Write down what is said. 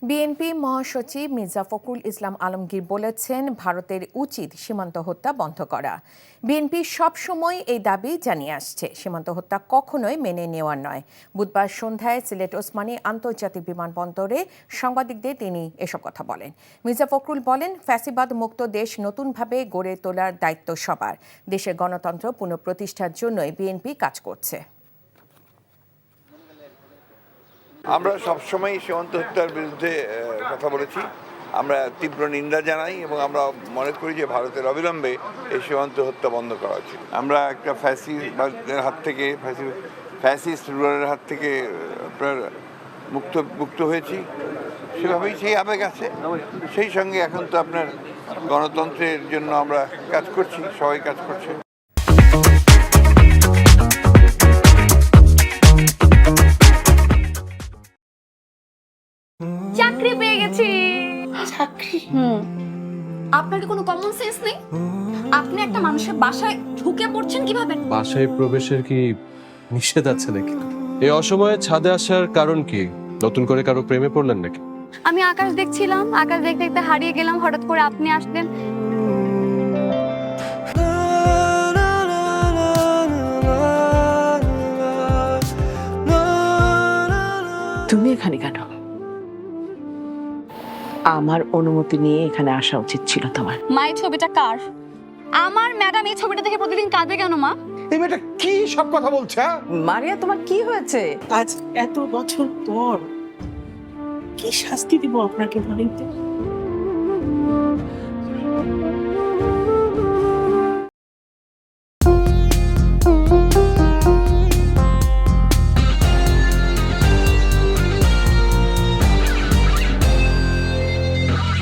BNP মহাসচিব মির্জা ফখরুল ইসলাম আলমগীর বলেছেন, ভারতের উচিত সীমান্ত হত্যা বন্ধ করা। বিএনপি সবসময় এই দাবি জানিয়ে আসছে, সীমান্ত হত্যা কখনোই মেনে নেওয়ার নয়। বুধবার সন্ধ্যায় সিলেট ওসমানী আন্তর্জাতিক বিমানবন্দরে সাংবাদিকদের তিনি এসব কথা বলেন। মির্জা ফখরুল বলেন, ফ্যাসিবাদ মুক্ত দেশ নতুনভাবে গড়ে তোলার দায়িত্ব সবার। দেশের গণতন্ত্র পুনঃপ্রতিষ্ঠার জন্যই বিএনপি কাজ করছে। আমরা সবসময় সীমান্ত হত্যার বিরুদ্ধে কথা বলেছি। আমরা তীব্র নিন্দা জানাই এবং আমরা মনে করি যে ভারতের অবিলম্বে এই সীমান্ত হত্যা বন্ধ করা উচিত। আমরা একটা ফ্যাসিস্টের হাত থেকে ফ্যাসিস্ট রুলারের হাত থেকে আপনার মুক্ত হয়েছি, সেভাবেই সেই আবেগ আছে। সেই সঙ্গে এখন তো আপনার গণতন্ত্রের জন্য আমরা কাজ করছি, সবাই কাজ করছে। চাকরি পেয়ে গেছি। চাকরি? আপনার কি কোনো কমন সেন্স নেই? আপনি একটা মানুষের বাসায় ঢুকে পড়ছেন কিভাবে? বাসায় প্রবেশের কি নিষেধ আছে নাকি? এই অসময়ে ছাদে আসার কারণ কি? নতুন করে কারো প্রেমে পড়লেন নাকি? আমি আকাশ দেখছিলাম, আকাশ দেখতে দেখতে হারিয়ে গেলাম, হঠাৎ করে আপনি আসলেন। তুমি এখানে কেন? আমার অনুমতি নিয়ে এখানে আসা উচিত ছিল তোমার। মা, এই ছবিটা কার? আমার ম্যাডাম এই ছবিটা দেখে প্রতিদিন কাঁদবে কেন মা? এই মেয়েটা কি সব কথা বলছে? মারিয়া, তোমার কি হয়েছে? আজ এত বছর পর কি শাস্তি দিব আপনাকে বলেন তো?